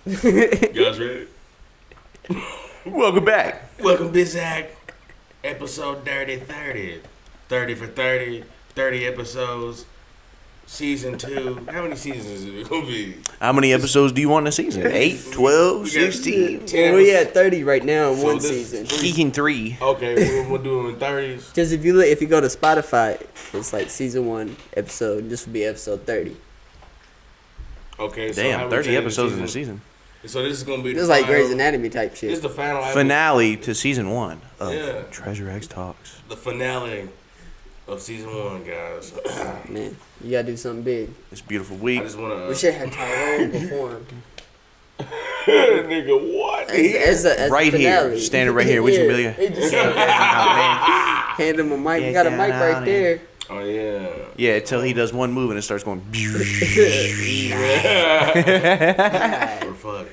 You guys ready? Welcome back. Welcome, Bizak. Episode 30. 30 for 30. 30 episodes. Season 2. How many seasons is it going to be? How many episodes do you want in a season? 8, 12, 16? We at 30 right now in one season. Speaking 3. Okay, we'll do them in 30s. Just if you go to Spotify, it's like season 1 episode. This would be episode 30. Okay, so damn, 30 episodes in a season. So this is going to be the This is like Grey's Anatomy type shit. This is the finale to season 1 of Treasure X Talks. The finale of season 1, guys. Man, you gotta do something big. It's a beautiful week. I just want to. We should have Tyrone perform. Nigga, what? As right here, standing right here with you, Amelia. Hand him a mic. We got a mic right there. Oh yeah. Yeah, until he does one move and it starts going. We're fucked.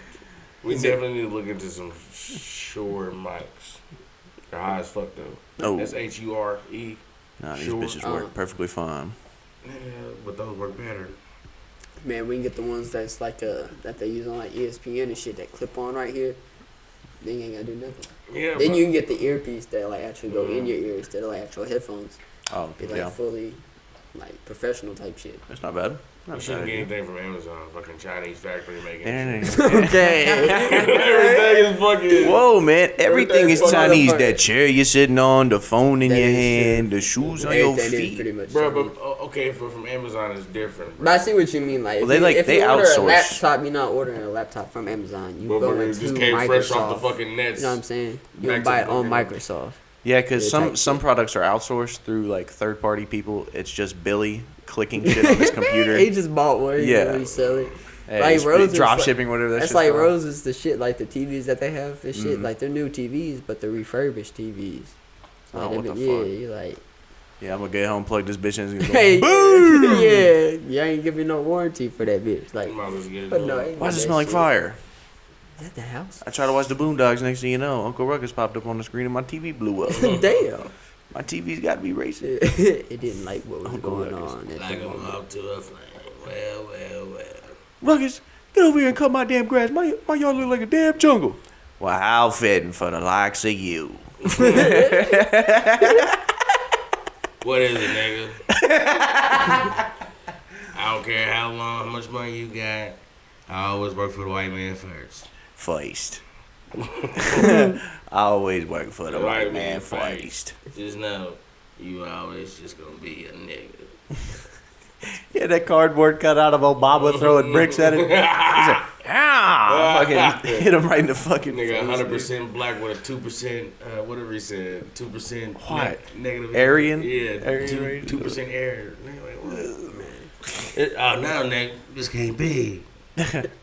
We definitely need to look into some Shure mics. They're high as fuck though. Oh. That's HURE. Nah, these Shure. bitches work perfectly fine. Yeah, but those work better. Man, we can get the ones that's like that they use on like ESPN and shit that clip on right here. Then you ain't gotta do nothing. Yeah. Then you can get the earpiece that like actually go in your ear instead of like actual headphones. Oh, Be like fully like professional type shit. That's not bad. You shouldn't get anything from Amazon. Fucking Chinese factory making. Okay. Everything is fucking. Whoa, man. Everything is Chinese. motherfucker. That chair you're sitting on, the phone in That your is hand, the shoes on your Everything is feet. pretty much. Bro, Chinese. but okay, from Amazon is different. But I see what you mean. Like, Well, if they you order outsource. a laptop, you're not ordering a laptop from Amazon. You go Motherfucker into just came Microsoft. fresh off the fucking nets. You know what I'm saying? You Back can to buy the it on fucking- Microsoft. Yeah, because Yeah, some products are outsourced through like third-party people. It's just Billy clicking shit on his computer. He just bought one. Yeah. Yeah. Resell it. Hey, like it's Rose is drop like- shipping, whatever That's shit's like called. Rose is the shit, like the TVs that they have and shit. Mhm. Like they're new TVs, but they're refurbished TVs. Oh, Like, what the yeah, fuck? you like, Yeah, I'm gonna get home, plug this bitch in, and it's gonna hey, go, boom! yeah, you ain't giving no warranty for that bitch. Like, You might as well just get it but done. no, ain't Why does it that smell like shit. fire? Is that the house? I tried to watch the Boondocks. Next thing you know, Uncle Ruckus popped up on the screen and my TV blew up. Damn. My TV's got to be racist. It didn't like what was Uncle going Ruckus. on at Like the I'm moment. out to a flame. Well. Ruckus, get over here and cut my damn grass. My yard look like a damn jungle. Well, how fitting for the likes of you. What is it, nigga? I don't care how long, how much money you got. I always work for the white man first. First. I always work for the white man first. Just know, you always just gonna be a nigga. Yeah, that cardboard cut out of Obama throwing bricks at it. He's like, fucking hit him right in the fucking Nigga, face. 100% black with a 2%, whatever he said, 2% What? negative. Aryan? Yeah, Aryan rating? 2% air. Nigga, like, what? Oh, no, nigga, this can't be.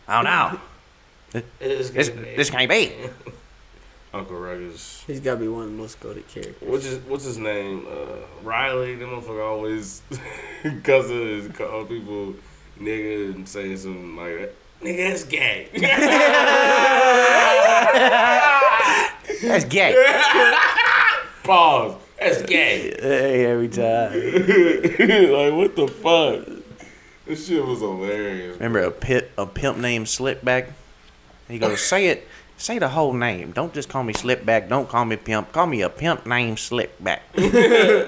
Oh no. This This can't be. Uncle Ruckus. He's gotta be one of the most goated characters. What's his name? Riley. That motherfucker always cause call people nigga and saying something like that. Nigga, that's gay. That's gay. Pause. That's gay. Hey, every time. Like, what the fuck? This shit was hilarious. Remember a pimp named Slipback? He goes, say the whole name. Don't just call me Slipback. Don't call me pimp. Call me a pimp named Slipback.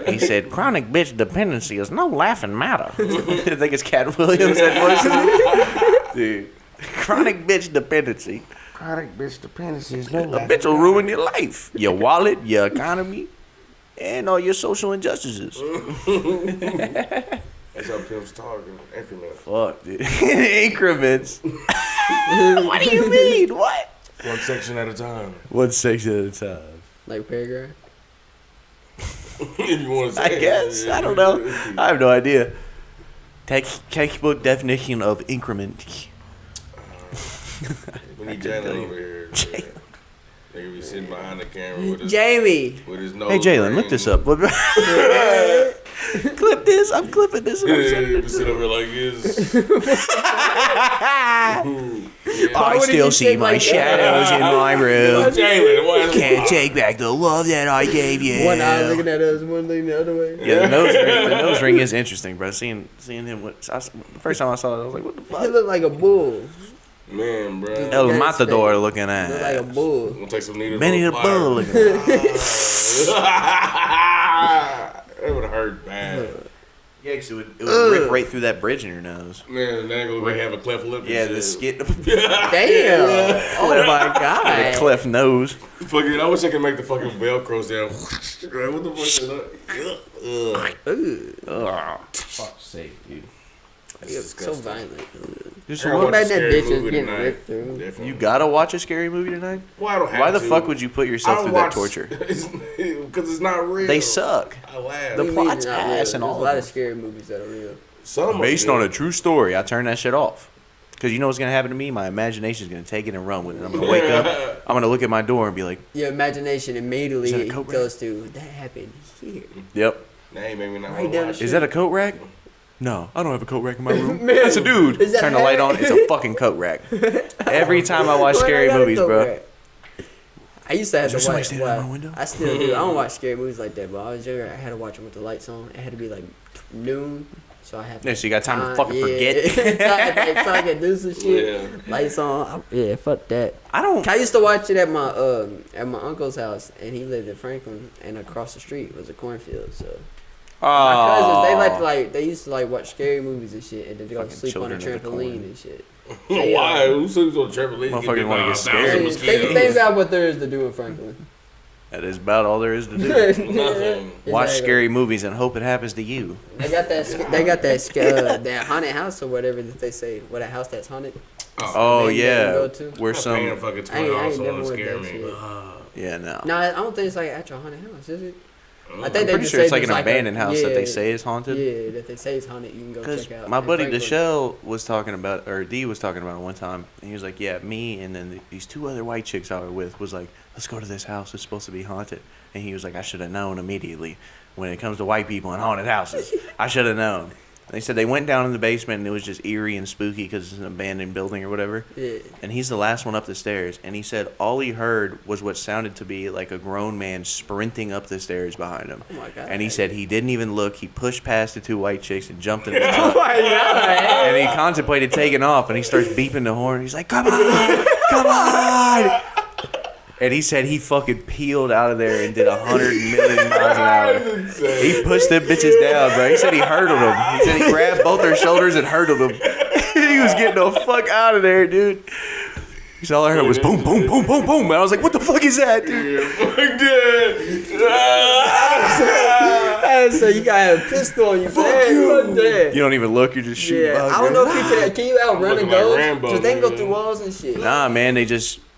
He said, chronic bitch dependency is no laughing matter. I think it's Cat Williams that voice. Dude, chronic bitch dependency. Chronic bitch dependency is no A bitch will ruin your life, your wallet, your economy, and all your social injustices. That's how pimps talk in increments. Fuck, dude. Increments. What do you mean? What? One section at a time. One section at a time. Like paragraph. If you want to say I guess. I don't know. I have no idea. Textbook definition of increment. We need Jalen over here. Nigga be sitting behind the camera with his Jamie. nose. Hey, Jalen, look this up. Clip this. I'm clipping this. And I'm sending Yeah, it sit to over like this. I still see my shadows in my room. Jalen, what? Can't take back the love that I gave you. One eye looking at us, one looking the other way. Yeah, the nose ring is interesting, bro. Seeing him. The first time I saw it, I was like, what the He fuck? looked like a bull. Man, bro. El Matador looking Look like at. a bull. I'm gonna take some needles. Benny the Bull looking at. It would hurt bad. Yeah, because it would rip right through that bridge in your nose. Man, that gonna have a cleft lip. Yeah, and the shit. skit. Damn. Oh my god. The cleft nose. Fucking, I wish I could make the fucking Velcros down. What the fuck is that? Ugh. Fuck's sake, dude. It's so violent. Just I gotta What watch about a that scary bitch movie is getting tonight. ripped through? Definitely. You gotta watch a scary movie tonight? Well, I don't have Why the to. fuck would you put yourself through that torture? Because it's not real. They suck. I laugh. The What do you mean plot's it's not real? ass There's and all a lot of of them. scary movies that are real. Some Based on a true story, I turn that shit off. Because you know what's gonna happen to me? My imagination's gonna take it and run with it. I'm gonna wake up, I'm gonna look at my door and be like, Your imagination immediately Is that a coat goes to that happened here. yep. Hey, maybe not. Right down the Is that a coat rack? No, I don't have a coat rack in my room. Man, That's a dude. is that Turn the light on. Harry? It's a fucking coat rack. Every time I watch scary movies, bro. I used to have Is there to somebody watch. standing at my window? I still do. I don't watch scary movies like that, but I was younger. I had to watch them with the lights on. It had to be like noon, so I have. Yeah, so you got time to fucking forget. so I can do some shit. Yeah. Lights on. Yeah, fuck that. I don't. I used to watch it at my uncle's house, and he lived in Franklin, and across the street was a cornfield. So my cousins, they used to watch scary movies and shit, and then go Fucking sleep on a children of the trampoline corn. and shit. Why? Who sleeps on a trampoline? Motherfucker wanna get scared. Hey, think about what there is to do in Franklin. That is about all there is to do. Nothing. Watch Exactly. scary movies and hope it happens to you. They got that haunted house or whatever that they say. What a house that's haunted. Oh Maybe they yeah, can go to. where I'm paying some. fucking I ain't $20 never to went scare that me. shit. Yeah, no. No, I don't think it's like actual haunted house, is it? I I'm think pretty sure it's like an abandoned house that they say is haunted. Yeah, that they say is haunted. You can go Because check out. my in buddy Franklin. Deshelle was talking about, or D was talking about it one time, and he was like, "Yeah, me and then these two other white chicks I was with was like, let's go to this house. It's supposed to be haunted." And he was like, "I should have known immediately when it comes to white people and haunted houses. I should have known." They said they went down in the basement and it was just eerie and spooky because it's an abandoned building or whatever. Yeah. And he's the last one up the stairs. And he said all he heard was what sounded to be like a grown man sprinting up the stairs behind him. Oh my god. And he said he didn't even look. He pushed past the two white chicks and jumped in the Oh truck. my god. And he contemplated taking off. And he starts beeping the horn. He's like, "Come on, come on!" And he said he fucking peeled out of there and did 100 million miles an hour. He pushed them bitches down, bro. He said he hurdled them. He said he grabbed both their shoulders and hurdled them. He was getting the fuck out of there, dude. He said all I heard was boom, boom, boom, boom, boom. And I was like, what the fuck is that, dude? Yeah, fuck that. So you gotta have a pistol on you, man. Fuck that. You don't even look. You're just shooting. Yeah, bugs, I don't bro. know if you can you outrun a looking like ghost? Rambo, Cause they can go man. through walls and shit. Nah, man.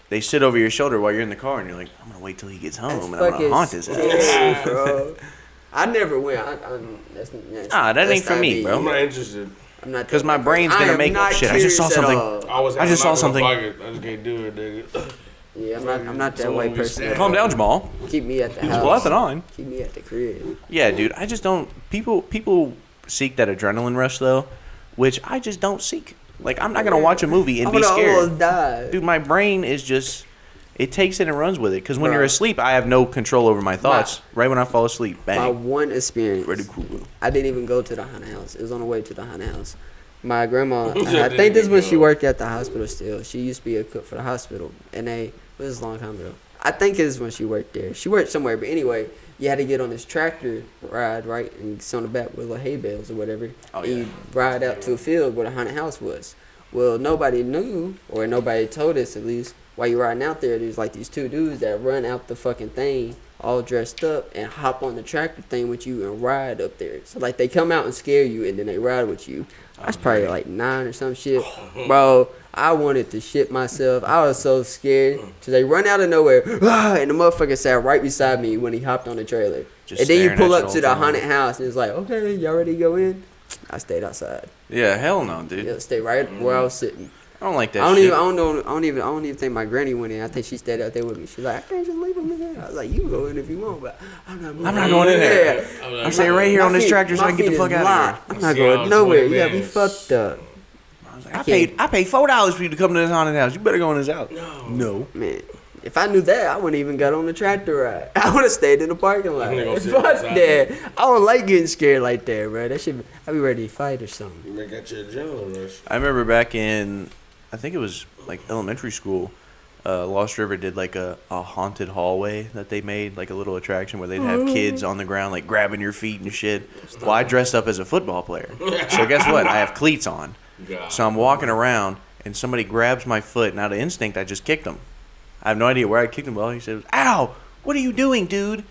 They sit over your shoulder while you're in the car, and you're like, I'm gonna wait till he gets home, and I'm gonna haunt his ass. scary, bro. I never went. That's Nah, that ain't for not me, bro. I'm not interested. I'm not. 'Cause my brain's I gonna am make up not shit. I just saw curious at something. all. I just saw something. I just can't do it, nigga. Yeah, I'm not that So white we person. stand- Calm down, Jamal. Keep me at the He was house. bluffing on. Keep me at the crib. Yeah, dude. I just don't. People seek that adrenaline rush though, which I just don't seek. Like I'm not gonna watch a movie and I'm be gonna scared. almost die. Dude, my brain is just. It takes it and runs with it. Because when Bro. you're asleep, I have no control over my thoughts. Right when I fall asleep, My bang. one experience. Ready, cool. I didn't even go to the haunted house. It was on the way to the haunted house. My grandma, Yeah, I think this is when she go. worked at the hospital still. She used to be a cook for the hospital. And this was a long time ago. I think it was when she worked there. She worked somewhere, but anyway, you had to get on this tractor ride, right? And you sit on the back with little hay bales or whatever. Oh, and yeah. you ride out to a field where the haunted house was. Well, nobody knew, or nobody told us at least, while you're riding out there, there's like these two dudes that run out the fucking thing all dressed up and hop on the tractor thing with you and ride up there. So like they come out and scare you and then they ride with you. I was probably like 9 or some shit. Bro, I wanted to shit myself. I was so scared. So they run out of nowhere and the motherfucker sat right beside me when he hopped on the trailer. Just And then you staring pull at you up the to the whole time. haunted house and it's like, okay, y'all ready to go in? I stayed outside. Yeah, hell no, dude. Yeah, stay right where I was sitting. I don't like that I don't shit. even I don't even think my granny went in. I think she stayed out there with me. She's like, I can't just leave him in there. I was like, you can go in if you want, but I'm not moving. I'm not going in there. Yeah. I'm staying right here My on this feet- tractor so I my can get the feet fuck is out of locked. here. I'm not See, I going was nowhere. 20 You got me minutes. fucked up. I paid $4 for you to come to this haunted house. You better go in this house. No. Man, if I knew that, I wouldn't even got on the tractor ride. I would have stayed in the parking lot. I'm gonna go sit Fuck outside. that. I don't like getting scared like that, bro. That shit, I be ready to fight or something. You may got your adrenaline rush. I remember back in, I I think it was like elementary school. Lost River did like a haunted hallway that they made, like a little attraction where they'd have kids on the ground like grabbing your feet and shit. Well, I dressed up as a football player. So guess what? I have cleats on. So I'm walking around and somebody grabs my foot and out of instinct I just kicked him. I have no idea where I kicked him. Well, he said, "Ow, what are you doing, dude?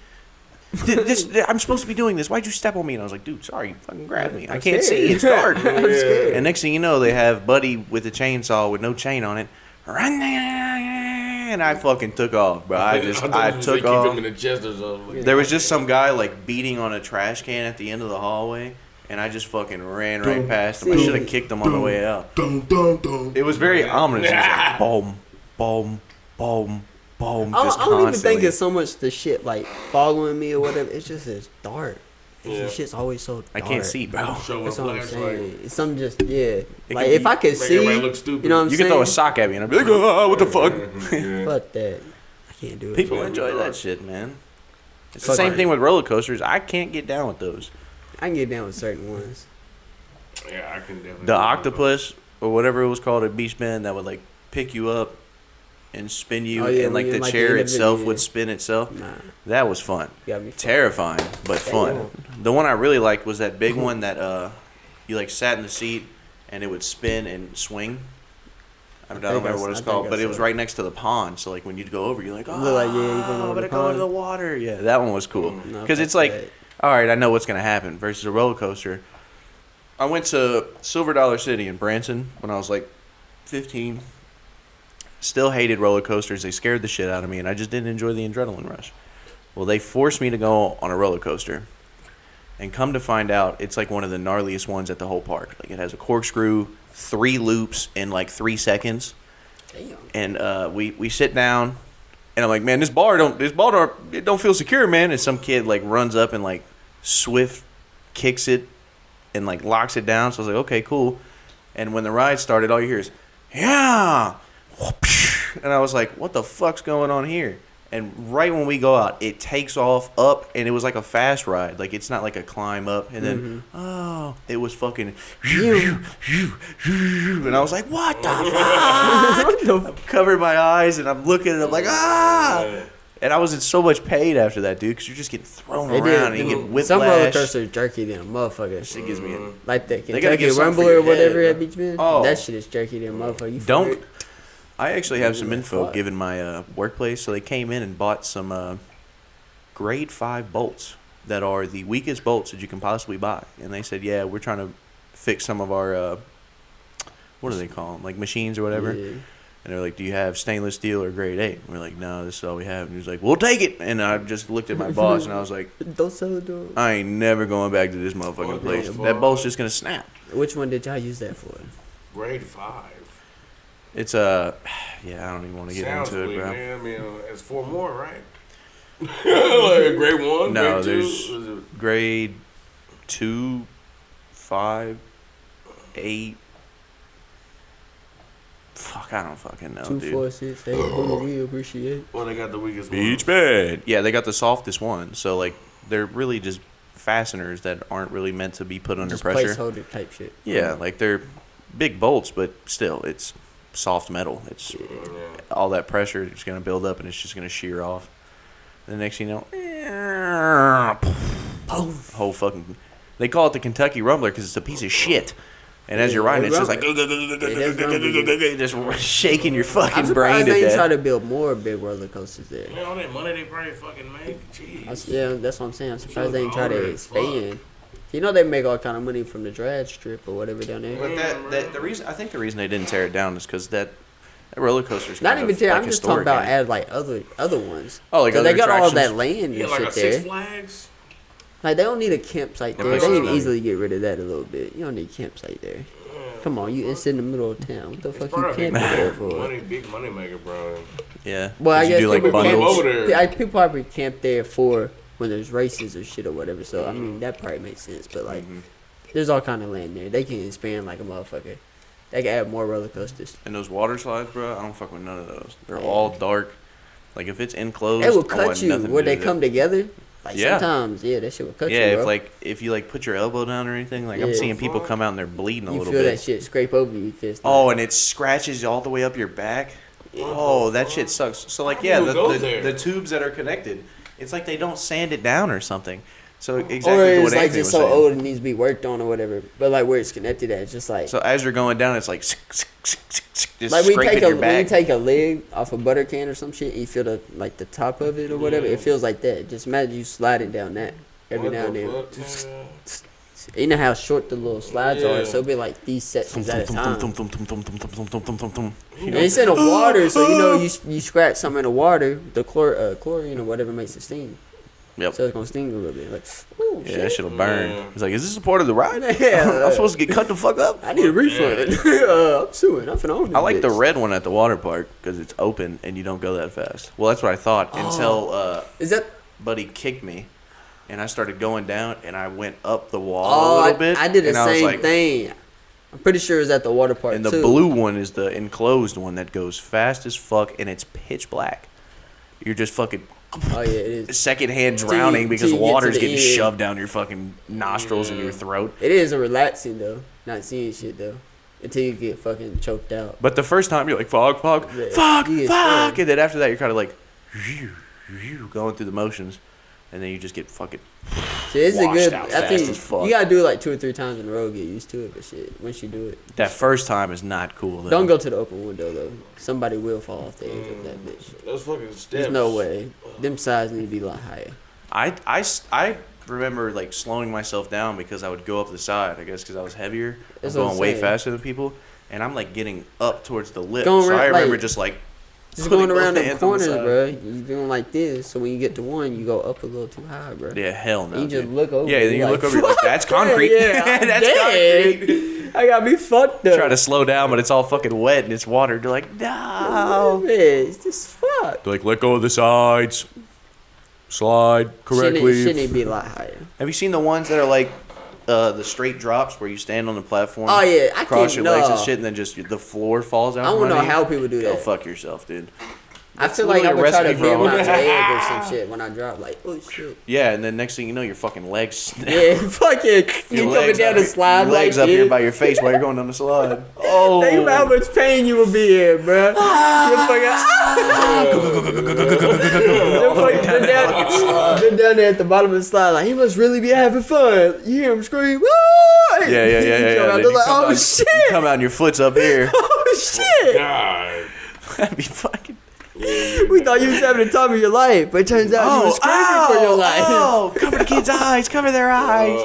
I'm supposed to be doing this. Why'd you step on me?" And I was like, "Dude, sorry, you fucking grabbed me. I can't see. It's dark." And next thing you know, they have Buddy with a chainsaw with no chain on it. And I fucking took off, bro. I took off. Him in the chest or something. There was just some guy like beating on a trash can at the end of the hallway, and I just fucking ran right past him. I should have kicked him on the way out. It was very ominous. It was like boom, boom, boom, boom. I don't even think it's so much the shit like following me or whatever. It's just it's dark. This shit's always so dark. I can't see, bro. That's what I'm saying. It's something just like if I could see, you know what I'm saying? You can throw a sock at me and I'd be like, "Oh, what the fuck?" Fuck that. I can't do it. People enjoy that shit, man. It's the same thing with roller coasters. I can't get down with those. I can get down with certain ones. Yeah, I can definitely. The octopus or whatever it was called at Beach Bend that would like pick you up and spin you, and like the chair itself would spin itself. Nah. That was fun. Terrifying, but fun. The one I really liked was that big one that you like sat in the seat and it would spin and swing. I don't remember what it's called, but it was right next to the pond. So like when you'd go over, you're like, "Oh, I'm gonna go into the water." Yeah, that one was cool because it's like, all right, I know what's gonna happen. Versus a roller coaster. I went to Silver Dollar City in Branson when I was like 15. Still hated roller coasters. They scared the shit out of me, and I just didn't enjoy the adrenaline rush. Well, they forced me to go on a roller coaster, and come to find out, it's like one of the gnarliest ones at the whole park. Like it has a corkscrew, 3 loops in like 3 seconds. Damn. And we sit down, and I'm like, "Man, this bar don't feel secure, man." And some kid like runs up and like swift kicks it and like locks it down. So I was like, "Okay, cool." And when the ride started, all you hear is, "Yeah." And I was like, "What the fuck's going on here?" And right when we go out, it takes off up, and it was like a fast ride. Like it's not like a climb up, and then it was fucking. And I was like, "What the fuck?" I'm covering my eyes, and I'm looking, and I'm like, "Ah!" And I was in so much pain after that, dude, because you're just getting thrown around and you get whiplash. Some roller coasters jerky than a motherfucker. Shit gives me like the Kentucky Rumble or whatever at Beach Bend. Oh. That shit is jerky than a motherfucker. Don't. I actually have some info given my workplace. So they came in and bought some grade 5 bolts that are the weakest bolts that you can possibly buy. And they said, "Yeah, we're trying to fix some of our, what do they call them, like machines or whatever." Yeah. And they're like, "Do you have stainless steel or grade 8? And we're like, "No, this is all we have." And he was like, "We'll take it." And I just looked at my boss and I was like, "Don't sell it, dog. I ain't never going back to this motherfucking place. That bolt's just going to snap." Which one did y'all use that for? Grade 5. It's I don't even want to get into it, bro. Man. I mean, it's 4 more, right? Like grade 1, no, grade 2? There's grade 2, 5, 8. Fuck, I don't fucking know, 2, dude. 4, 6, 8. We appreciate. Well, they got the weakest one. Beach Bend. Yeah, they got the softest one. So like, they're really just fasteners that aren't really meant to be put under pressure. Placeholder type shit. Yeah, like they're big bolts, but still, it's soft metal. It's all that pressure is going to build up and it's just going to shear off. And the next thing you know, whole fucking. They call it the Kentucky Rumbler because it's a piece of shit. And as you're riding, it's just like just shaking your fucking brain to death. They try to build more big roller coasters there. You know all that money they probably fucking make. Jeez. Yeah, that's what I'm saying. I'm surprised they ain't try to expand. You know they make all kind of money from the drag strip or whatever down there. But the reason they didn't tear it down is because that roller coaster's not even tear. Like I'm just talking about add like other ones. Oh, like other they got attractions? All that land and like shit a there. 6 Flags. Like they don't need a campsite there. They can easily get rid of that a little bit. You don't need a campsite there. Come on, it's in the middle of town. What the fuck you camping there for? Big money maker, bro. Yeah. Well, I guess do, like, people probably camp there for when there's races or shit or whatever. So I mean that probably makes sense. But like, there's all kind of land there. They can expand like a motherfucker. They can add more roller coasters. And those water slides, bro, I don't fuck with none of those. They're all dark. Like if it's enclosed, they will cut you where they come together. Like Yeah. sometimes, that shit will cut you, Yeah, bro. if you like put your elbow down or anything, like I'm Yeah. seeing people come out and they're bleeding a You little feel bit. that shit scrape over you. Fist Oh, and it scratches all the way up your back. Oh, that shit sucks. So like, yeah, the tubes that are connected, it's like they don't sand it down or something. So exactly or it's what like Anthony just was so saying. old it needs to be worked on or whatever. But like where it's connected at, it's just like So as you're going down, it's like just like when scraping your you back. take a leg off a butter can or some shit, and you feel the top of it or whatever. It feels like that. Just imagine you sliding down that every now and then. You know how short the little slides are, so it'll be like these sections at a time. And it's in the water, so you know you scratch something in the water, the chlorine or whatever makes it sting. Yep. So it's gonna sting a little bit. Like, ooh, Yeah, shit. that shit'll burn. It's like, is this a part of the ride? Yeah. I'm supposed to get cut the fuck up. I need a refund. I'm suing. I'm finna own this I like the bitch. red one at the water park because it's open and you don't go that fast. Well, that's what I thought until Is that? Buddy kicked me, and I started going down, and I went up the wall Oh, a little bit. I did the and I was same like, thing. I'm pretty sure it's at the water park And the too. blue one is the enclosed one that goes fast as fuck, and it's pitch black. You're just fucking Oh yeah, it is. secondhand drowning because till you get to water's the getting end. shoved down your fucking nostrils and your throat. It is a relaxing though, not seeing shit though, until you get fucking choked out. But the first time you're like, fuck, Yeah, fuck, you get fuck. scared. And then after that, you're kind of like, going through the motions. And then you just get fucking So it's a washed good. out I fast think as fuck. you gotta do it like 2 or 3 times in a row to get used to it. But shit, once you do it, That first time is not cool, though. don't go to the open window though. Somebody will fall off the edge of that bitch. Those fucking steps. There's no way. Them sides need to be a lot higher. I remember, like, slowing myself down because I would go up the side, I guess, because I was heavier. That's I'm what going I'm way saying. faster than people. And I'm, like, getting up towards the lip. Going So around, I remember like- just, like, Just putting going around both the hands on corners, side. bro. You doing like this, so when you get to one, you go up a little too high, bro. Yeah, hell no. You just dude. look over. Yeah, then you you're look over, you're like, that's "Fuck concrete. Yeah, I'm That's dead. concrete. I got me fucked up. Try to slow down, but it's all fucking wet and it's water. They're like, no. Man, it's just fuck. They're like, let go of the sides. Slide correctly. Shouldn't be a lot higher. Have you seen the ones that are like the straight drops where you stand on the platform? Oh, yeah, I cross can't- your legs and no. shit, and then just the floor falls out. I don't from know under you? how people do Go that. fuck yourself, dude. I feel like I literally would a try to recipe for bend my all- leg or some shit when I drop. Like, oh shit. Yeah, and then next thing you know, your fucking legs snap. Yeah, fucking. Your You coming legs down up- the slide your legs like up here this. by your face while you're going down the slide. Oh, Think about how much pain you will be in, bruh. You're fucking been down there at the bottom of the slide, like he must really be having fun. You hear him scream, "Woo!" Yeah. You Then come out, you they're like, come oh out- shit, You come out and your foot's up here. oh shit. God. That'd be fucking. We thought you was having the time of your life, but it turns out you was screaming for your life. Oh, cover the kids' eyes. Cover their eyes.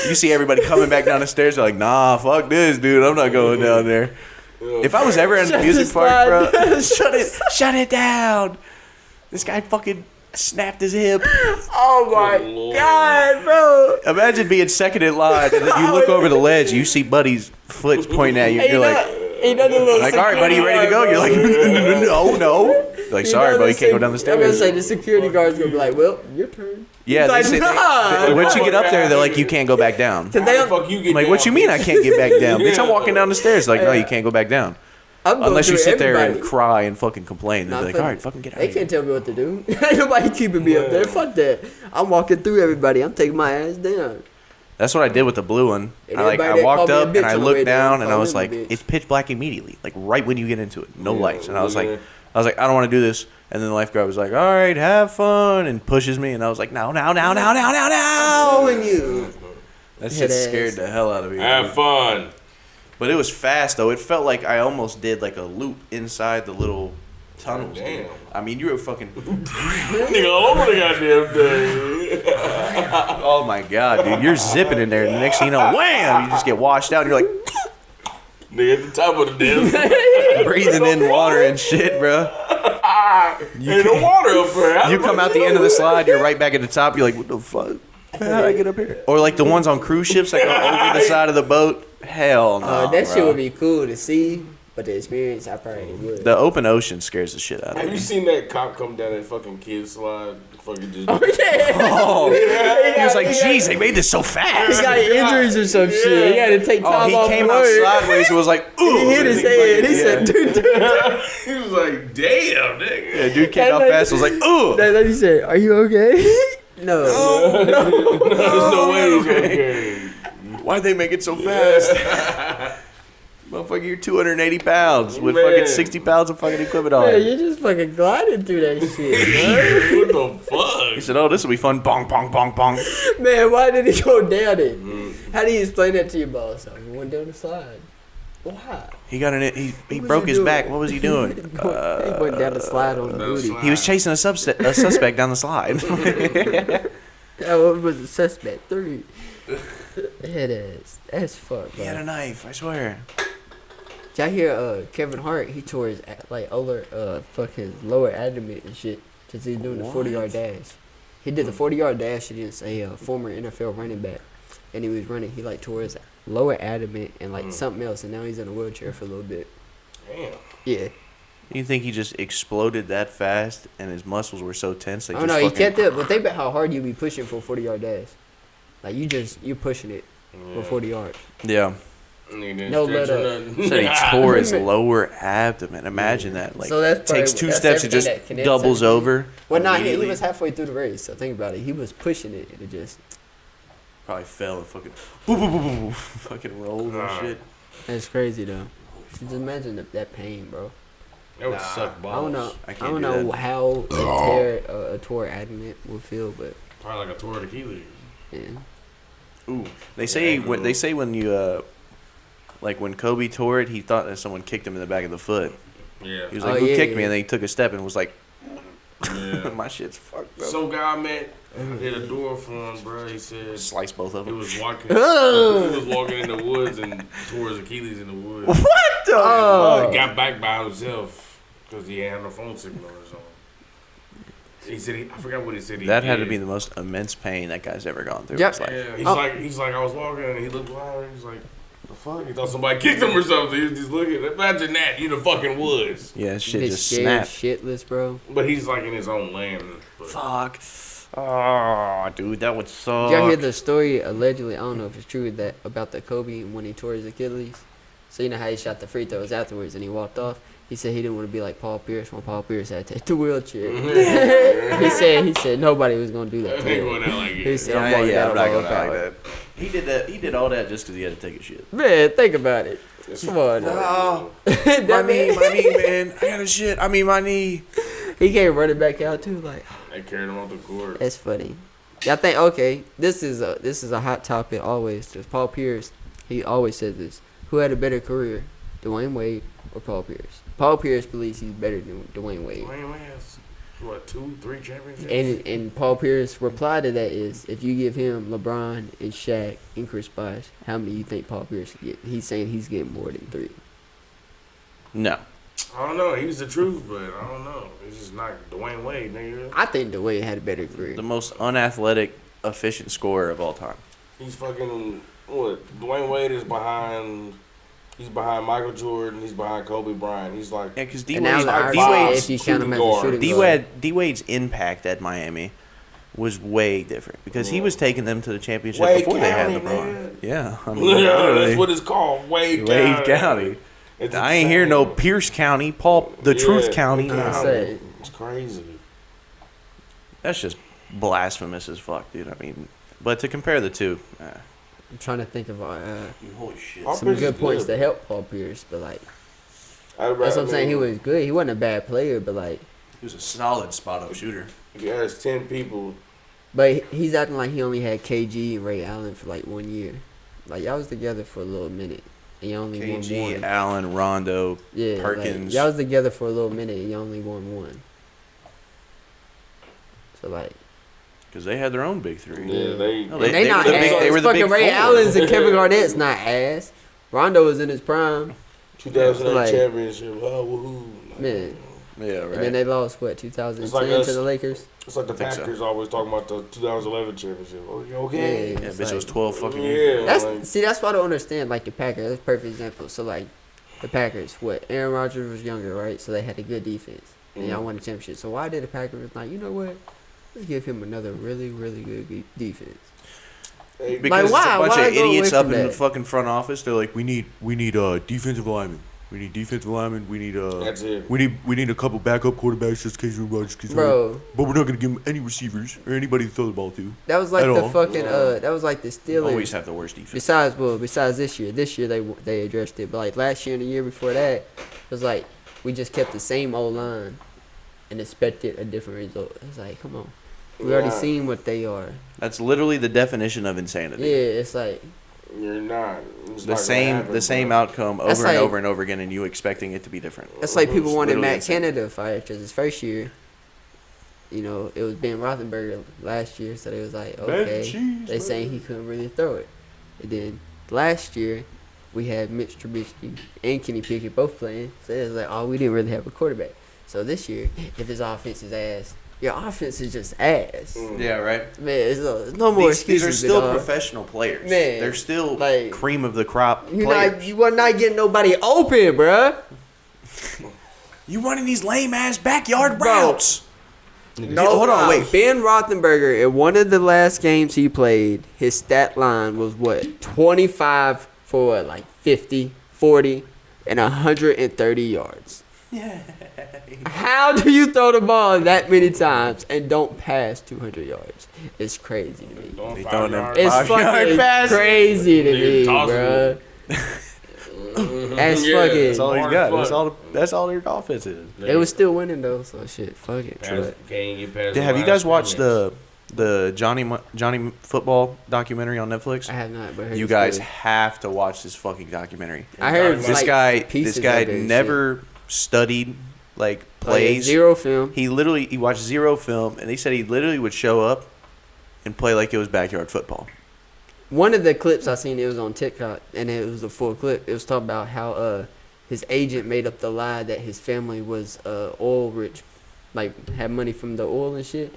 You see everybody coming back down the stairs. They're like, nah, fuck this, dude. I'm not going down there. If I was ever in a Shut music the park, bro, slide. shut it down. This guy fucking snapped his hip. Oh my god, bro. Imagine being second in line, and then you look over the ledge, you see Buddy's foot pointing at you. You're like, all right, buddy, you ready to go? You're like, no. Like, sorry, buddy, you can't go down the I'm gonna stairs. say the security guard's gonna be like, well, your turn. Yeah, He's they like, say, nah. once you get up there, they're like, you can't go back down. Cause How they the don't, fuck you get I'm like, down, what you mean I bitch? can't get back down? Bitch, I'm walking down the stairs. Like, no, you can't go back down. I'm going Unless you through sit there and everybody. cry and fucking complain. They're Nah, like, fuck all it. right, fucking get out They of here. can't tell me what to do. Ain't nobody keeping me up there. Fuck that. I'm walking through everybody. I'm taking my ass down. That's what I did with the blue one. And I everybody that walked called me a up bitch and I on the way looked down, down and I called was them a like, bitch. it's pitch black immediately. Like right when you get into it. No Yeah, lights. And I was yeah. like, I don't want to do this. And then the lifeguard was like, all right, have fun, and pushes me. And I was like, no. Showing you. That Head shit ass. scared the hell out of me. Have fun. But it was fast though. It felt like I almost did like a loop inside the little tunnels. Damn. Dude. I mean, you were fucking. Nigga all over the goddamn thing. Oh my god, dude! You're zipping in there, and the next thing you know, wham! You just get washed out. And you're like Nigga at the top of the damn thing. breathing in water and shit, bro. Ain't no water up there. How You the come fuck out the end of the slide, you're right back at the top. You're like, what the fuck? How did I get up here? Or like the ones on cruise ships that go over the side of the boat. Hell no. That shit bro. would be cool to see, but the experience, I probably would. The open ocean scares the shit out of Have me. you seen that cop come down that fucking kid slide? Fucking just. Oh, yeah. Oh, he was like, He "Jeez, they made this so He fast." got injuries or some shit. He had to take Oh, time he off came from out work. sideways and was like, "Ooh!" He hit his head. He said, dude. He was like, damn, nigga. Yeah, dude came out fast. Was like, "Ooh!" That lady said, are you okay? No. There's no way he's gonna carry. Why'd they make it so fast? Motherfucker, you're 280 pounds with Man. fucking 60 pounds of fucking equipment on. Man, you're just fucking gliding through that shit, bro. What the fuck? He said, "Oh, this will be fun." Bong, bong, bong, bong. Man, why did he go down it? How do you explain that to your boss? I went down the slide. Why? He got in it. He What broke was he his doing? back. What was he doing? He went down the slide on the down the booty. slide. He was chasing a suspect down the slide. That was the suspect 3. Head ass. That's fucked, He had bro. a knife. I swear. Did y'all hear Kevin Hart? He tore his his lower abdomen and shit because he's doing the 40-yard dash. He did the 40-yard dash against a former NFL running back, and he was running. He tore his lower abdomen and something else, and now he's in a wheelchair for a little bit. Damn. Yeah. You think he just exploded that fast and his muscles were so tense? They Oh just no, he fucking... kept it. But think about how hard you be pushing for a 40-yard dash. Like you're pushing it for 40 yards. Yeah. No let up. Said he tore his lower abdomen. Imagine that. Like, So that's takes probably- 2 that's steps, it just everything that connects doubles everything. over. Well, he immediately. was halfway through the race. So think about it. He was pushing it, and it just. Probably fell and fucking boom, boom, boom, boom, boom, fucking rolled and shit. That's crazy though. Just imagine that pain, bro. That would suck balls. I don't know. I I, can't don't do know that. how a tore abdomen will feel, but Probably like a torn Achilles. yeah. Ooh, they say when you like when Kobe tore it, he thought that someone kicked him in the back of the foot. Yeah. He was Oh, like, "Who yeah, kicked me?" yeah. And then he took a step and was like, Yeah. "My shit's fucked up." Some guy I met, I did a door for him, bro. He said Slice both of he them. was walking. He was walking in the woods and tore his Achilles in the woods. What the Oh. He got back by himself because he had no phone signal or something. He said I forgot what he said. That had to be the most immense pain that guy's ever gone through. Yep. It's like, Yeah, he's like I was walking and he looked behind. He's like, the fuck? He thought somebody kicked him or something. He was just looking. Imagine that in the fucking woods. yeah, shit Get just scared snapped. shitless, bro. But he's like in his own land. But Fuck. Oh, dude, that would suck. Did y'all hear the story allegedly? I don't know if it's true that about the Kobe when he tore his Achilles. So you know how he shot the free throws afterwards and he walked off. He said he didn't want to be like Paul Pierce when Paul Pierce had to take the wheelchair. he said nobody was gonna do that. To Ain't him. going out like He it. said, Yeah, I'm yeah, walking yeah, out I'm not on gonna my act power. like that. He did that. He did all that just because he had to take a shit. Man, think about it. Come on. Oh, That my man- knee, man. I got a shit. I mean, my knee. He came running back out too. Like They carried him off the court. that's funny. I think okay. This is a hot topic always. Cause Paul Pierce, he always says this. Who had a better career, Dwayne Wade or Paul Pierce? Paul Pierce believes he's better than Dwayne Wade. Dwayne Wade has, what, 2-3 championships? And Paul Pierce's reply to that is, if you give him LeBron and Shaq and Chris Bosh, how many do you think Paul Pierce will get? He's saying he's getting more than 3. No. I don't know. He's the truth, but I don't know. It's just not Dwayne Wade, nigga. I think Dwayne had a better career. The most unathletic, efficient scorer of all time. He's fucking, what? Dwayne Wade is behind, he's behind Michael Jordan. He's behind Kobe Bryant. He's like, Yeah, because And now the like RBA, five if you count him as a shooting shooting guard. guard. D-Wade's impact at Miami was way different because he was taking them to the championship Wade before they had County, LeBron. man. Yeah, I mean, yeah, literally. that's what it's called. Wade Wade County. County. It's I ain't hear insane. no Pierce County, the Truth County. County. Insane. It's crazy. That's just blasphemous as fuck, dude. I mean, but to compare the two, I'm trying to think of holy shit. Paul some Pierce good is points good. to help Paul Pierce, but like I'd that's what I'm rather- saying. He was good. He wasn't a bad player, but like, He was a solid spot-up shooter. If you ask 10 people, but he's acting like he only had KG and Ray Allen for like 1 year. Like y'all was together for a little minute, and you only won KG, one. Allen, Rondo, Yeah, Perkins. Like, y'all was together for a little minute, and you only won one. So like, because they had their own big three. yeah, they. No, they, they not were the ass. big- they were the Fucking big Ray four. Allen's and Kevin Garnett's not ass. Rondo was in his prime, 2008 like- championship. Oh, woohoo. man. Yeah, right. And then they lost what 2010 It's like to us. the Lakers. It's like the think so. Packers always talking about the 2011 championship. Oh, you okay? Yeah. yeah, it's bitch, it was like- 12 fucking years. Yeah. That's that's why I don't understand like the Packers. That's a perfect example. So like, the Packers, what Aaron Rodgers was younger, right? So they had a good defense, and y'all won the championship. So why did the Packers like, you know what? Let's give him another really, really good defense. Hey, Because why? it's a bunch Why of go away idiots up from in the that? fucking front office. They're like, we need defensive linemen. We need defensive linemen. We need That's it. We need a couple backup quarterbacks just in case Rodgers gets Bro. hurt. But we're not gonna give him any receivers or anybody to throw the ball to. That was like At the all. fucking that was like the Steelers. Always have the worst defense. Besides this year they addressed it, but like last year and the year before that, it was like we just kept the same old line and expected a different result. It's like, come on, we already seen what they are. That's literally the definition of insanity. Yeah, it's like You're not. It's The like same what happened, the same bro. outcome That's over and like- over and over again, and you expecting it to be different. that's like people wanted literally Matt insane. Canada to fire because his first year, you know, it was Ben Roethlisberger last year, so they was like, okay, they saying he couldn't really throw it. And then last year, we had Mitch Trubisky and Kenny Pickett both playing, so it was like, oh, we didn't really have a quarterback. So this year, if his offense is ass, your offense is just ass. Yeah, right. Man, it's no more These excuses. are still dog. professional players. Man, They're still like, cream of the crop You players. were not getting nobody open, bruh. You running these lame ass backyard Bro. routes. No, hold on, wait. Ben Roethlisberger, in one of the last games he played, his stat line was what? 25 for what, like 50, 40, and 130 yards. Yeah. How do you throw the ball that many times and don't pass 200 yards? It's crazy to me. Going They 5 throwing them yards. It's 5 yard fucking passes. crazy to Nigga me, tossing bruh. That's Yeah, fucking. That's all he's Hard got. fuck. That's all their offense is. They was still winning though, so shit, fuck it. Can't get past Yeah, the have you line guys of watched scrimmage. the Johnny football documentary on Netflix? I have not, but I heard You it's guys good. have to watch this fucking documentary. I heard This This like, guy pieces of it and never studied like shit. plays. Zero film. He watched zero film, and he said he literally would show up and play like it was backyard football. One of the clips I seen, it was on TikTok, and it was a full clip. It was talking about how his agent made up the lie that his family was oil rich, like had money from the oil and shit.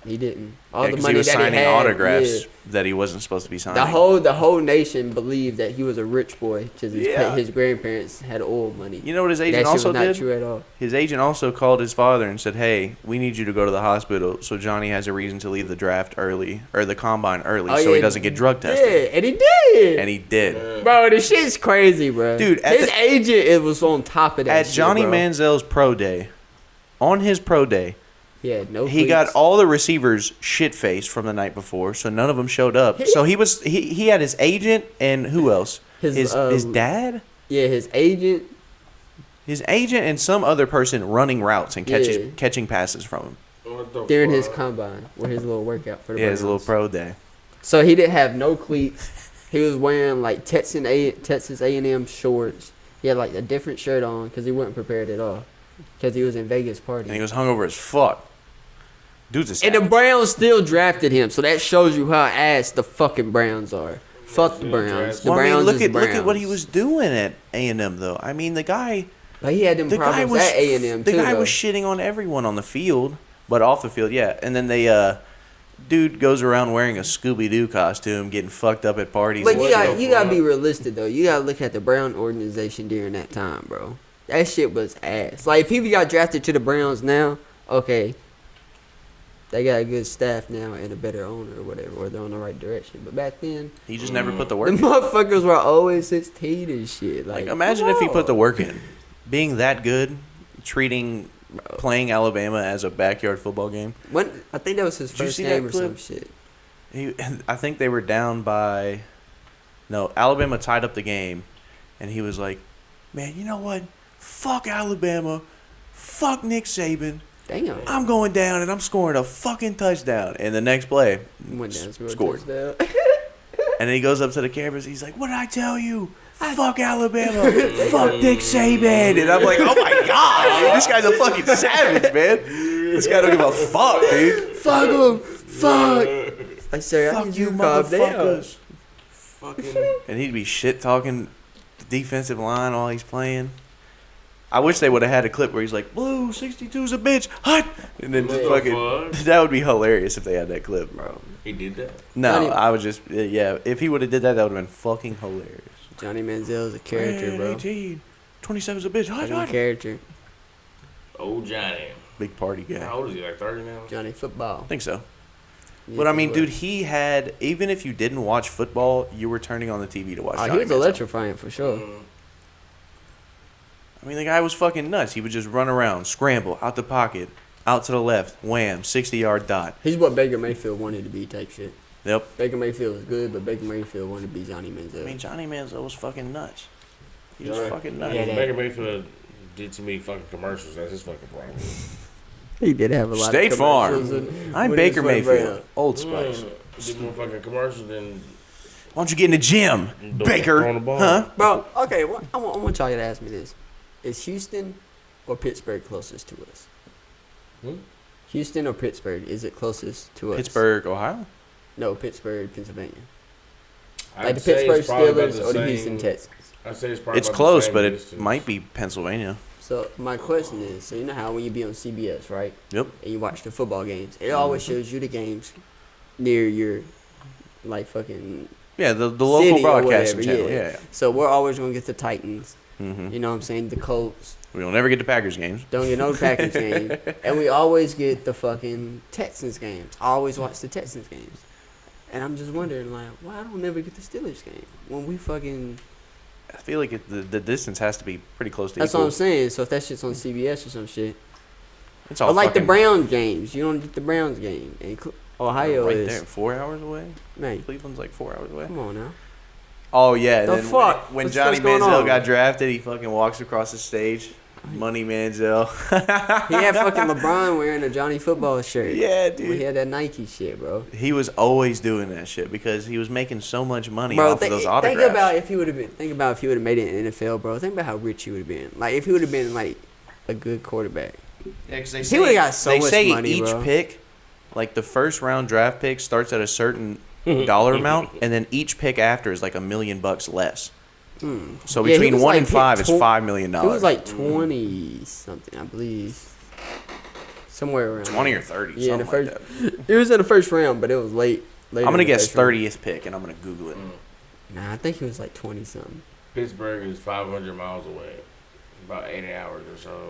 He didn't. All Yeah, the 'cause money he was that signing he had, autographs yeah. that he wasn't supposed to be signing. The whole nation believed that he was a rich boy because his grandparents had oil money. You know what his That agent shit also was not did? true at all. His agent also called his father and said, "Hey, we need you to go to the hospital so Johnny has a reason to leave the draft early or the combine early, so he doesn't get drug tested." Yeah, and he did. And he did. Bro, this shit's crazy, bro. Dude, at his agent it was on top of that. At shit, Johnny bro. Manziel's pro day, on his pro day, he had no. he got cleats. all the receivers shit faced from the night before, so none of them showed up. So he had his agent and who else? His dad, Yeah, his agent. his agent and some other person running routes and Yeah. catching passes from him. What the During his fuck? combine, with his little workout for the Yeah, his little Browns. pro day. So he didn't have no cleats. He was wearing like Texas A&M shorts. He had like a different shirt on because he wasn't prepared at all. Because he was in Vegas partying. And he was hungover as fuck. Dude's a And the savage. Browns still drafted him, so that shows you how ass the fucking Browns are. Fuck the Browns. The Well, I mean, Browns look is at Browns. what he was doing at A&M though. I mean, the guy But he had them problems was at A&M the too. guy though. was shitting on everyone on the field, but off the field, yeah. And then they dude goes around wearing a Scooby Doo costume, getting fucked up at parties. But and you shit. gotta be realistic though. You gotta look at the Brown organization during that time, bro. That shit was ass. Like if people got drafted to the Browns now, okay, they got a good staff now and a better owner or whatever, or they're on the right direction. But back then, He just never put the the work in. motherfuckers were always 16 and shit. Like, Like, imagine if he put the work in. Being that good, playing Alabama as a backyard football game. When I think that was his Did you first see game that or clip? some shit. I think they were down by. No, Alabama tied up the game, and he was like, "Man, you know what? Fuck Alabama, fuck Nick Saban. Damn. I'm going down and I'm scoring a fucking touchdown." And the next play, Went down, scored. touchdown. And then he goes up to the cameras. He's like, "What did I tell you? Fuck Alabama, fuck Nick Saban." And I'm like, "Oh my god, dude, this guy's a fucking savage, man. This guy don't give a fuck, dude. Fuck him. Fuck. I say, I Fuck need you, to calm down. motherfuckers." Fucking. And he'd be shit talking the defensive line while he's playing. I wish they would have had a clip where he's like, "Blue 62's a bitch, hot," and then just What the fucking. fuck? That would be hilarious if they had that clip, bro. He did that. No, Johnny- I would just yeah. If he would have did that, that would have been fucking hilarious. Johnny Manziel's a character, Man, bro. 18, 27's a bitch, hot, Fucking hot. character. Old Johnny. Big party guy. How old is he? Like 30 now? Johnny football. I think so. Yeah, But I mean, he dude, was. he had even if you didn't watch football, you were turning on the TV to watch. Oh, Johnny he was Manziel. electrifying for sure. I mean, the guy was fucking nuts. He would just run around, scramble, out the pocket, out to the left, wham, 60-yard dot. He's what Baker Mayfield wanted to be type shit. Yep. Baker Mayfield was good, but Baker Mayfield wanted to be Johnny Manziel. I mean, Johnny Manziel was fucking nuts. He was fucking nuts. Yeah, Baker Mayfield did too many fucking commercials. That's his fucking problem. He did have a lot State of Farm. commercials. I'm Baker Mayfield. Old Spice. Did more fucking commercials than Why don't you get in the gym, Baker? throwing the ball. Huh? Bro, okay, I want y'all to ask me this. Is Houston or Pittsburgh closest to us? Houston or Pittsburgh? Is it closest to us? Pittsburgh, Ohio? No, Pittsburgh, Pennsylvania. I'd Like the say Pittsburgh it's probably about Steelers or the same- Houston Texans. I'd say it's probably It's about the close, same but distance. it might be Pennsylvania. So my question is, so you know how when you be on CBS, right? Yep. And you watch the football games, it always shows you the games near your, like, fucking Yeah, the city local or broadcasting whatever, channel. Yeah. So we're always gonna get the Titans. Mm-hmm. You know what I'm saying? The Colts. We'll never get to Packers games. Don't get no Packers game. And we always get the fucking Texans games. I always watch the Texans games. And I'm just wondering, like, why I don't never get the Steelers game when we fucking. I feel like the distance has to be pretty close to That's equal. what I'm saying. So if that shit's on CBS or some shit, It's all or like the fucking Browns games, you don't get the Browns game. And Ohio right is there, 4 hours away. man. Cleveland's like 4 hours away. Come on now. Oh yeah, The then fuck? when What's Johnny going Manziel on? got drafted, he fucking walks across the stage. Money Manziel. He had fucking LeBron wearing a Johnny football shirt. Yeah, When he dude. had that Nike shit, bro. He was always doing that shit because he was making so much money Bro, off of those think autographs. about if he would have been. Think about if he would have made it in the NFL, bro. Think about how rich he would have been. Like if he would have been like a good quarterback. Yeah, 'cause they He would've got so they much say money, each bro. pick, like the first round draft pick starts at a certain dollar amount, and then each pick after is like $1 million less. So Yeah, he between was 1 like and 5 is tw- $5 million. He was like 20 something, I believe. Somewhere around 20 there. or 30. Yeah, the something first. like that. It was in the first round, but it was late. I'm gonna guess 30th pick, and I'm gonna Google it. Nah, I think he was like 20 something. Pittsburgh is 500 miles away, about 80 hours or so.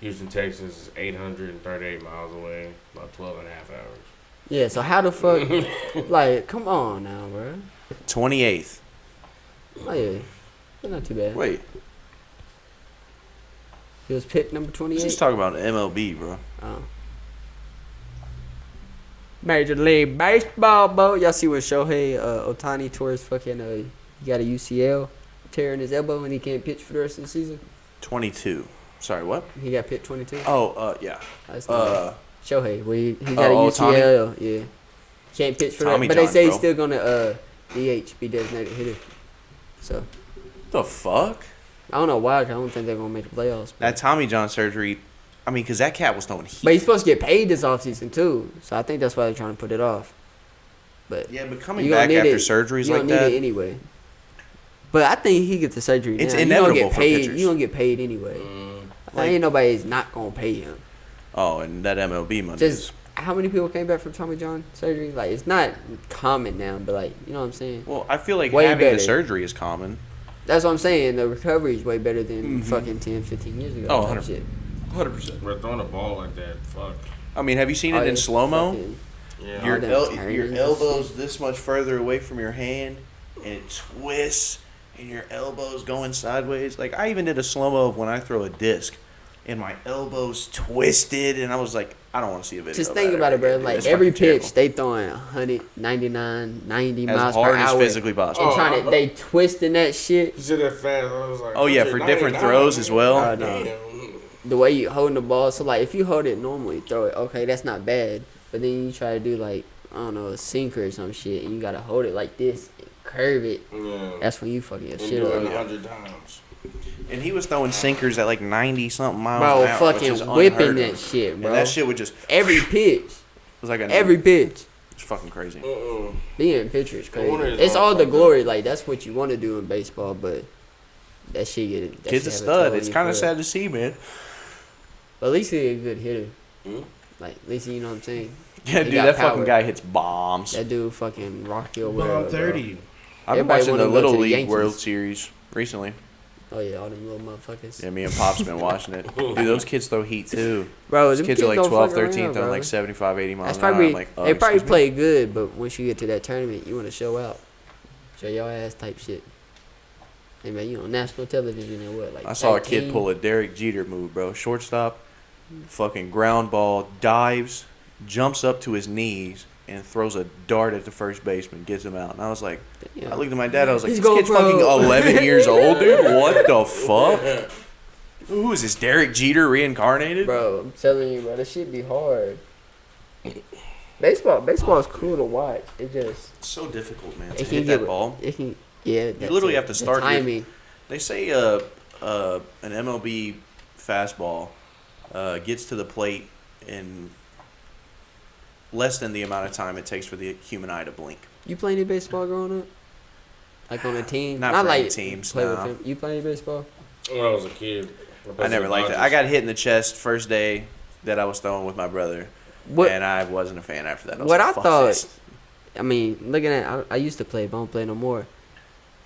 Houston, Texas is 838 miles away, about 12 and a half hours. Yeah, so how the fuck? Like, come on now, bro. 28th. Oh yeah, that's not too bad. Wait, He was picked number let's 28. just talk about MLB, bro. Oh. Major League Baseball, bro. Y'all see when Shohei Ohtani tore his fucking he got a UCL tear in his elbow and he can't pitch for the rest of the season. 22. Sorry, what? He got picked 22. Oh, yeah. That's not Shohei, where he got oh, a UCL. Yeah, can't pitch for Tommy that. But they John, say he's bro. still gonna DH, be designated hitter. So The fuck? I don't know why. 'Cause I don't think they're gonna make the playoffs. But, That Tommy John surgery. I mean, because that cat was throwing heat. but he's supposed to get paid this offseason too. So I think that's why they're trying to put it off. But Yeah, but coming you gonna back need after it. surgeries You like don't need that. it anyway. But I think he gets the surgery. It's now. inevitable You don't get for paid. pitchers. You don't get paid anyway. Like- Ain't nobody's not gonna pay him. Oh, and that MLB money. Just how many people came back from Tommy John surgery? Like it's not common now, but like you know what I'm saying. Well, I feel like Way having better. the surgery is common. That's what I'm saying. The recovery is way better than fucking 10, 15 years ago. Oh, type 100%. shit. 100%. We're throwing a ball like that. Fuck. I mean, have you seen it Oh, in it's slow mo? fucking- Yeah. Your, them your turners. elbow's this much further away from your hand, and it twists, and your elbow's going sideways. Like, I even did a slow mo of when I throw a disc, and my elbow's twisted, and I was like, I don't want to see a video. Just of think that about it, ever bro. again. Like It's every fucking pitch, terrible. they throwing 199, 90 As miles hard per as hour. physically possible. And trying to, they twisting that shit. You said that fast. I was like, Oh, yeah, shit, for 99. different throws as well. Oh, no. Damn. The way you holding the ball. So like, if you hold it normally, throw it. Okay, that's not bad. But then you try to do like I don't know a sinker or some shit, and you gotta hold it like this, and curve it. Yeah. That's when you fucking your And shit do it up. 100 times. And he was throwing sinkers at like 90-something miles Bro, an hour, which is fucking unheard whipping of. that shit, bro. And that shit would just... Every pitch, It was like a... every pitch. It's fucking crazy. Being a pitcher is crazy. wonder it's It's all all the fucked glory. Like that's what you want to do in baseball, but that shit get. That Kid's shit a have stud. toll It's on you kind of for sad real. to see, man. But at least he's a good hitter. Hmm? Like at least you know what I'm saying. Yeah, He dude, got that power. fucking guy hits bombs. That dude fucking rock your Bro, world. I'm 30. I've been Everybody watching wanna the go Little to the League Yankees. World Series recently. Oh yeah, all them little motherfuckers. Yeah, me and Pop's been watching it. Dude, those kids throw heat too. Bro, Those them kids are like don't 12, fuck 13, around, throwing bro. like 75, 80 miles That's an hour. probably I'm like, they probably excuse me? play good, but once you get to that tournament, you want to show out, show your ass type shit. Hey man, you on national television and what? Like I saw a 13? kid pull a Derek Jeter move, bro. Shortstop, fucking ground ball, dives, jumps up to his knees, and throws a dart at the first baseman, gets him out. And I was like, Damn. I looked at my dad, I was like, He's this going kid's pro. fucking 11 years old, dude. What the fuck? Who is this, Derek Jeter reincarnated? Bro, I'm telling you, bro, this shit be hard. Baseball is cool to watch. It just It's so difficult, man, to it hit can that ball. It can you literally have to start your- timing. They say an MLB fastball gets to the plate in less than the amount of time it takes for the human eye to blink. You play any baseball growing up? Like on a team? Not for like any teams, play no. with him. You play any baseball? When I was a kid. I never liked it. I got hit in the chest first day that I was throwing with my brother, and I wasn't a fan after that. I was what like, I fuck thought, this. I mean, looking at, I used to play, but I don't play no more.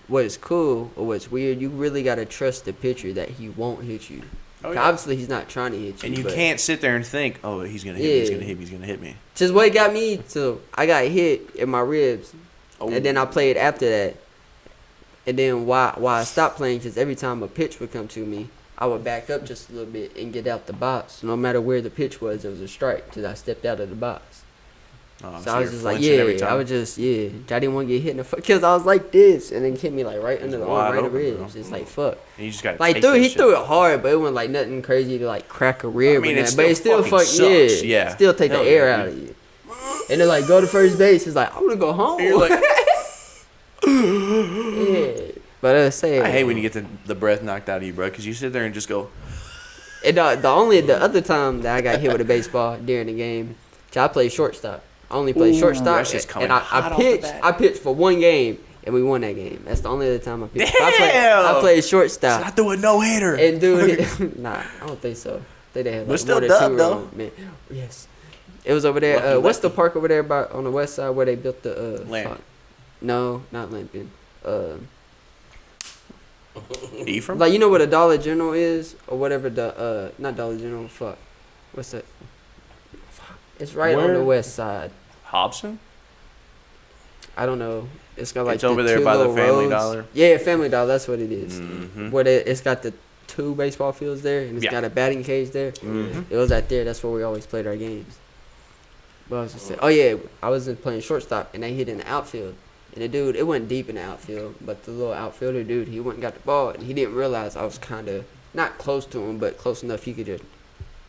What's cool or what's weird, you really got to trust the pitcher that he won't hit you. Oh, yeah. Obviously, he's not trying to hit you. And you but can't sit there and think, oh, he's going to hit me, he's Yeah. going to hit me, he's going to hit me. just what got me to, I got hit in my ribs. Oh. And then I played after that. And then why I stopped playing, because every time a pitch would come to me, I would back up just a little bit and get out the box. No matter where the pitch was, it was a strike because I stepped out of the box. Oh, So I was you're just like, flinching every yeah, time. I was just, yeah. I didn't want to get hit in the foot because I was like this. And then hit me like right under the wide arm, right in the open, ribs. bro. It's like, fuck. And you just got to Like, take dude, that he shit. threw it hard, but it wasn't like nothing crazy to like crack a rib. I mean, or it nothing, still but it still fucking fuck, sucks, yeah. Still take the Hell air yeah, out of you. And they're like, go to first base. It's like, I'm going to go home. You're like, yeah. But I say, I hate when you get the breath knocked out of you, bro, because you sit there and just go, And the other time that I got hit with a baseball during the game, I played shortstop. I only played Ooh, shortstop, that's just coming and hot I off the pitched. bat. I pitched for one game, and we won that game. That's the only other time I pitched. I Damn! played I shortstop, threw a no-hitter. and dude, nah, I don't think so. They had But like still more than dub, 2 though. wrong, man. Yes, it was over there. Lucky, what's the lucky. park over there on the west side where they built the Lamp. fuck? No, not Lincoln. Ephraim? Like, you know what a Dollar General is, or whatever the not Dollar General. Fuck, what's that? It's right on Where? the west side. Hobson? I don't know. It's got like It's over there 2 by the little Family roads. Dollar? Yeah, Family Dollar. That's what it is. Mhm. Where it's got the 2 baseball fields there, and it's Yeah. got a batting cage there. Mhm. It was out there. That's where we always played our games. But I was just saying, oh yeah, I was just playing shortstop, and they hit in the outfield. And the dude, it wasn't deep in the outfield, but the little outfielder dude, he went and got the ball, and he didn't realize I was kind of not close to him, but close enough he could just,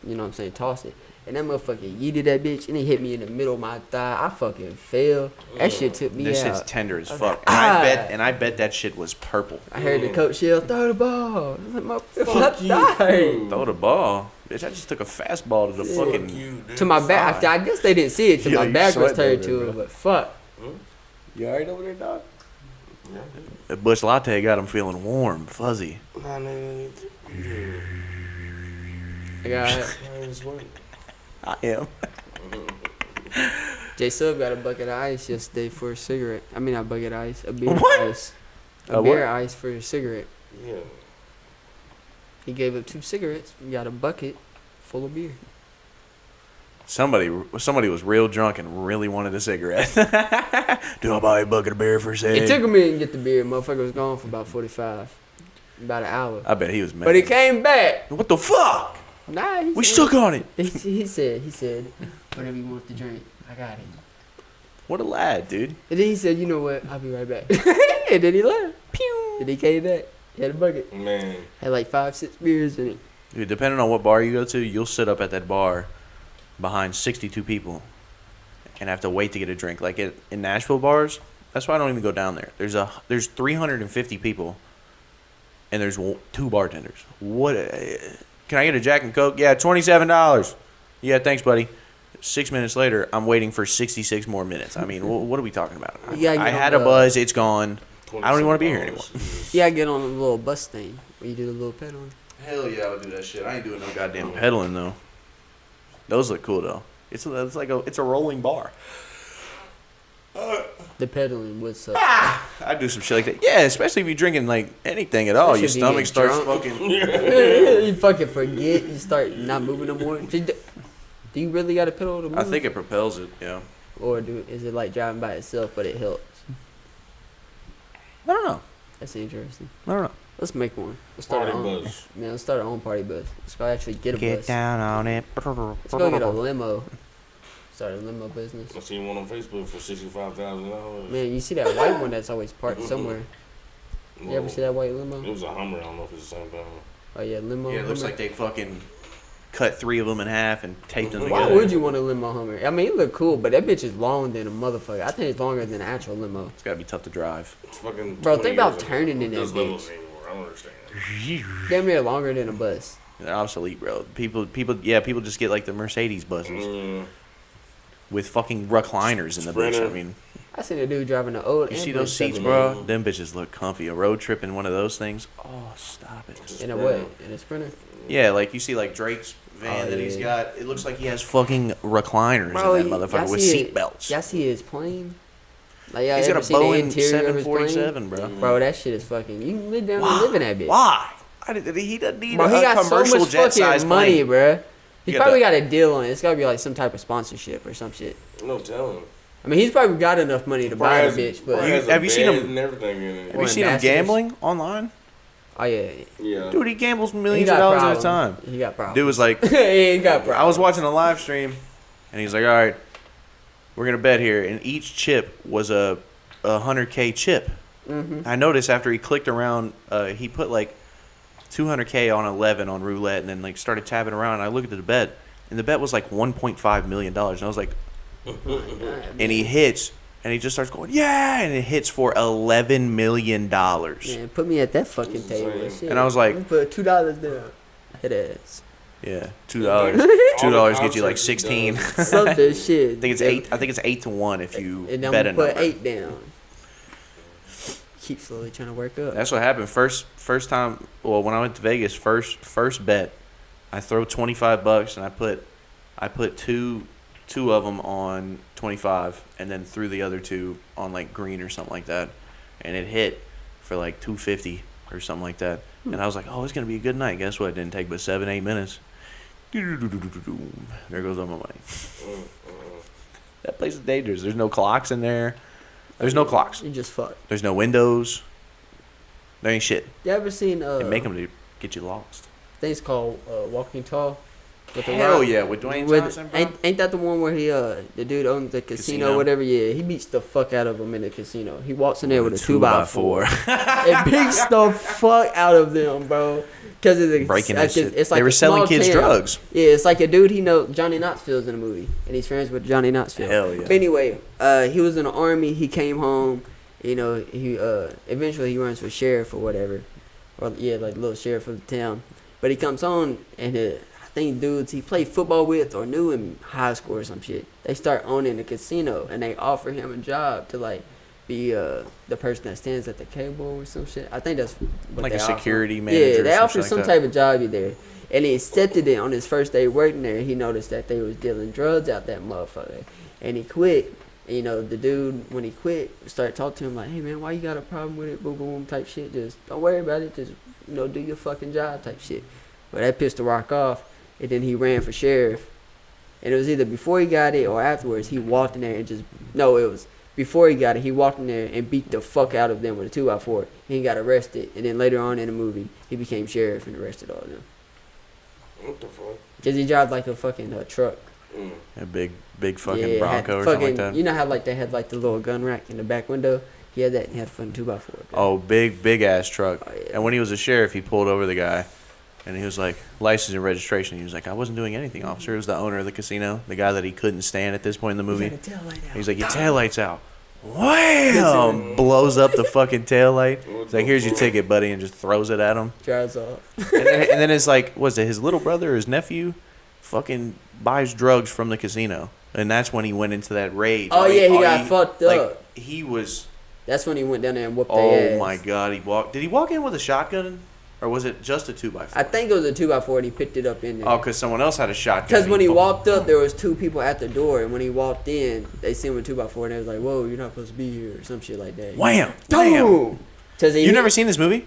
you know what I'm saying, toss it. And that motherfucker yeeted that bitch, and he hit me in the middle of my thigh. I fucking fell. That shit took me This out. shit's tender as I was fuck. like, And I bet that shit was purple. I heard the coach yell, throw the ball. I was like, Fuck motherfucker, you, died. dude. Throw the ball. Bitch, I just took a fastball to the Yeah. fucking... You, dude. To my back. I guess they didn't see it till Yeah, my you back was sweating turned over to there, it, bro. but fuck. You alright over there, dog? That Bush Latte got him feeling warm, fuzzy. Nah, nigga. I got I was waiting. I am. J Sub got a bucket of ice yesterday for a cigarette. I mean, not a bucket of ice, a beer What? ice. A A beer what? ice for a cigarette. Yeah. He gave up 2 cigarettes. We got a bucket full of beer. Somebody was real drunk and really wanted a cigarette. Do I buy a bucket of beer for a It cig? took a minute to get the beer. Motherfucker was gone for about 45. About an hour. I bet he was mad. But he came back. What the fuck? Nah, he We said, stuck on it. he said, whatever you want to drink, I got it. What a lad, dude. And then he said, you know what, I'll be right back. And then he left. Pew. And he came back. He had a bucket. Man. Had like 5-6 beers in it. Dude, depending on what bar you go to, you'll sit up at that bar behind 62 people and have to wait to get a drink. Like in Nashville bars, that's why I don't even go down there. There's 350 people and there's 2 bartenders. What? Can I get a Jack and Coke? Yeah, $27. Yeah, thanks, buddy. 6 minutes later, I'm waiting for 66 more minutes. I mean, what are we talking about? You gotta I get had on a the- buzz. It's gone. I don't even want to be here $27. anymore. You gotta get on a little bus thing where you do the little pedaling. Hell yeah, I would do that shit. I ain't doing no goddamn pedaling though. Those look cool though. It's a rolling bar. The pedaling would suck. I do some shit like that. Yeah, especially if you're drinking like anything at all. Your Especially if you stomach get starts drunk. fucking. You fucking forget. You start not moving no more. Do you really gotta pedal to move? I think it propels it. Yeah. Or is it like driving by itself, but it helps? I don't know. That's interesting. I don't know. Let's make one. Let's start Party our own. bus. Man, let's start our own party bus. Let's go actually get a Get bus. down on it. Let's go get a limo. Start a limo business. I seen one on Facebook for $65,000. Man, you see that white one that's always parked somewhere. You ever see that white limo? It was a Hummer. I don't know if it's the same thing. Oh yeah, limo. Yeah, it looks Hummer. like they fucking cut 3 of them in half and taped them Why together. would you want a limo Hummer? I mean, it look cool, but that bitch is long than a motherfucker. I think it's longer than an actual limo. It's gotta be tough to drive. It's fucking Bro, 20 think about years ago. turning in that Those bitch. levels anymore. I don't understand. Damn near longer than a bus. They're obsolete, bro. People just get like the Mercedes buses with fucking recliners in the bitch. Sprinter. I mean, I seen a dude driving an old. you see ambulance those seats, seven bro? Them bitches look comfy. A road trip in one of those things. Oh, stop it. in a what? In a Sprinter. Yeah, like you see like Drake's van Oh, that he's yeah. got. It looks like he has fucking recliners Bro, in that motherfucker with seat belts. Y'all see his plane? Like y'all He's ever got a seen the Boeing interior of his plane? 747, bro. Bro, that shit is fucking. You can live down and live in that bitch. Why? He doesn't need Bro, he a got so commercial much jet size fucking money, plane. bro. He You got probably the- got a deal on it. It's gotta be like some type of sponsorship or some shit. No telling. I mean, he's probably got enough money to buy the bitch, but Have you seen him- And everything in it. Have you seen him ambassadors. gambling online? oh yeah, Yeah. Dude, he gambles he millions got of dollars problems. at a time. He got problems. Dude was like, he got problems. I was watching a live stream, and he's like, all right, we're going to bet here. And each chip was a 100K chip. Mm-hmm. I noticed after he clicked around, he put like 200K on 11 on roulette and then like started tapping around. And I looked at the bet, and the bet was like $1.5 million. And I was like, and he hits, and he just starts going, yeah, and it hits for $11 million. Man, put me at that fucking table. Insane. Shit. And I was like- Let me put $2 down. Hit ass. Yeah, $2. $2 gets you like Concerts he 16. does. Something shit. I think it's 8. I think it's 8 to 1 if you And then bet a I'm gonna number. put 8 down. Keep slowly trying to work up. That's what happened. First time. Well, when I went to Vegas, first bet, I throw $25 and I put two of them on 25 and then threw the other 2 on like green or something like that, and it hit for like 250 or something like that. And I was like, oh, it's gonna be a good night. Guess what? It didn't take but 7-8 minutes. There goes all my money. That place is dangerous. There's no clocks in there. There's no clocks. You just fucked. There's no windows. There ain't shit. You ever seen They make them to get you lost. things called Walking Tall? With the Hell Rock? yeah, with Dwayne Johnson, bro. Ain't that the one where he the dude owns the casino, whatever? Yeah, he beats the fuck out of him in the casino. He walks in there with a 2x4. It beats the fuck out of them, bro. Because it's Breaking like, that shit. it's like They were a selling small kids town. drugs. Yeah, it's like a dude he knows. Johnny Knoxville's in the movie, and he's friends with Johnny Knoxville. Hell yeah. But anyway, he was in the army. He came home. You know, he eventually he runs for sheriff or whatever, or yeah, like little sheriff of the town. But he comes on, and I think dudes he played football with or knew in high school or some shit. They start owning the casino, and they offer him a job to like be the person that stands at the cable or some shit. I think that's what Like they a offer. security manager. Yeah, they or offered something some like type of job there. And he accepted it on his first day working there. He noticed that they was dealing drugs out that motherfucker. And he quit. And, you know, the dude, when he quit, started talking to him like, hey, man, why you got a problem with it? Boom, boom, type shit. Just don't worry about it. Just, you know, do your fucking job type shit. But that pissed the Rock off. And then he ran for sheriff. And it was either before he got it or afterwards. He walked in there and just, no, it was before he got it. He walked in there and beat the fuck out of them with a 2x4. He got arrested. And then later on in the movie, he became sheriff and arrested all of them. What the fuck? Because he drives like a fucking truck. A big fucking had Bronco or fucking, something like that. You know how like they had like the little gun rack in the back window? He had that and he had a fucking 2x4. Oh, big ass truck. Oh, yeah. And when he was a sheriff, he pulled over the guy, and he was like, license and registration. He was like, I wasn't doing anything, officer. It was the owner of the casino, the guy that he couldn't stand at this point in the movie. He's like, your taillight's out. Wham! Blows up the fucking taillight. He's like, here's your ticket, buddy, and just throws it at him. Drives off. And then it's like, was it his little brother or his nephew? Fucking buys drugs from the casino. And that's when he went into that rage. Oh, yeah, he got fucked like, up. He was... That's when he went down there and whooped Oh their ass. my god, did he walk in with a shotgun? Or was it just a 2x4? I think it was a 2x4 and he picked it up in there. Oh, because someone else had a shotgun. Because when he walked up, there was 2 people at the door, and when he walked in, they seen him with 2x4 and they was like, whoa, you're not supposed to be here, or some shit like that. Wham! Bam! Boom! You never seen this movie?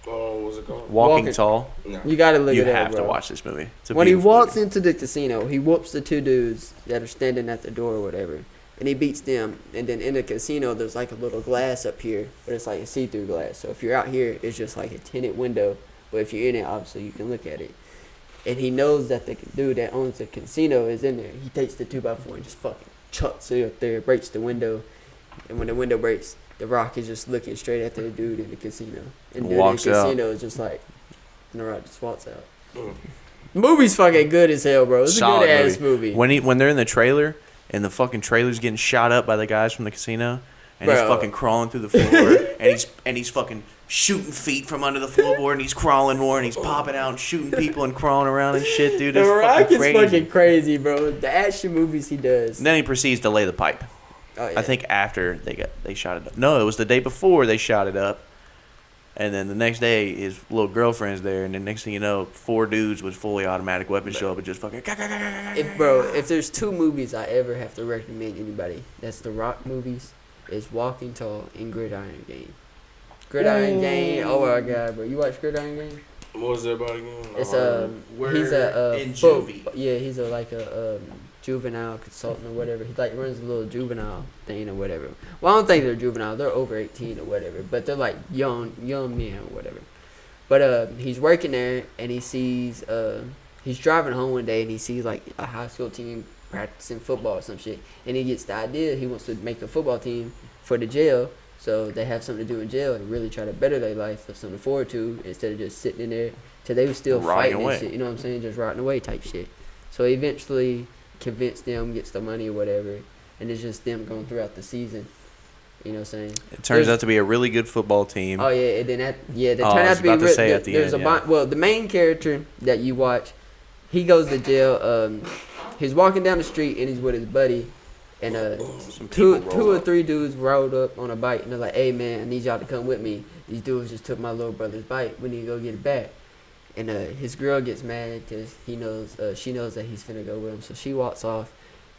Oh, what's it called? Walking Tall? No. You gotta look You at that, have bro. to watch this movie. It's a When he beautiful walks movie. into the casino, he whoops the 2 dudes that are standing at the door or whatever. and he beats them. And then in the casino, there's like a little glass up here, but it's like a see-through glass. So if you're out here, it's just like a tinted window. But if you're in it, obviously you can look at it. And he knows that the dude that owns the casino is in there. He takes the 2x4 and just fucking chucks it up there, breaks the window. And when the window breaks, The Rock is just looking straight at the dude in the casino. And dude in the casino is just like, and The Rock just walks out. The movie's fucking good as hell, bro. It's Solid a good ass movie. When they're in the trailer and the fucking trailer's getting shot up by the guys from the casino, and he's fucking crawling through the floor, and he's fucking shooting feet from under the floorboard, and he's crawling more, and he's popping out and shooting people and crawling around and shit, dude. The It's Rock is crazy. fucking crazy, bro. The action movies he does. And then he proceeds to lay the pipe. Oh, yeah. I think after they shot it up. No, it was the day before they shot it up. And then the next day, his little girlfriend's there, and the next thing you know, 4 dudes with fully automatic weapons show up and just fucking. If there's 2 movies I ever have to recommend anybody, that's The Rock movies, is Walking Tall and Gridiron Gang. Gridiron Gang, oh my god, bro! You watch Gridiron Gang? What was it about again? It's he's he's a juvenile consultant or whatever. He like runs a little juvenile thing or whatever. Well, I don't think they're juvenile. They're over 18 or whatever, but they're like young men or whatever. But he's working there and he sees he's driving home one day and he sees like a high school team practicing football or some shit, and he gets the idea he wants to make a football team for the jail. So they have something to do in jail and really try to better their life, have something forward to, instead of just sitting in there till they were still fighting and shit. You know what I'm saying? Just rotting away type shit. So he eventually convinced them, gets the money or whatever, and it's just them going throughout the season. You know what I'm saying? It turns out to be a really good football team. Oh yeah, and then they turn out to be the main character that you watch, he goes to jail. He's walking down the street and he's with his buddy. And two or three dudes rolled up on a bike and they're like, "Hey man, I need y'all to come with me. These dudes just took my little brother's bike. We need to go get it back." And his girl gets mad because she knows that he's finna go with him, so she walks off.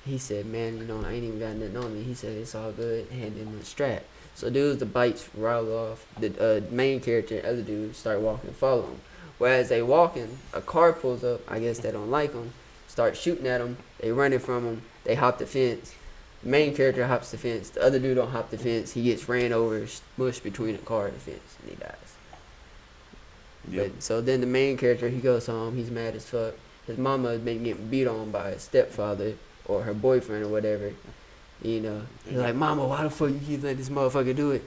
He said, "Man, I ain't even got nothing on me." He said, "It's all good." Hand him the strap. So dudes, the bikes roll off. The main character and other dudes start walking, follow him. Whereas they walking, a car pulls up. I guess they don't like him. Start shooting at him. They running from him. They hop the fence. The main character hops the fence. The other dude don't hop the fence. He gets ran over, smushed between a car and the fence, and he dies. Yep. But, so then the main character, he goes home. He's mad as fuck. His mama has been getting beat on by his stepfather or her boyfriend or whatever. He's like, "Mama, why the fuck you keep letting this motherfucker do it?"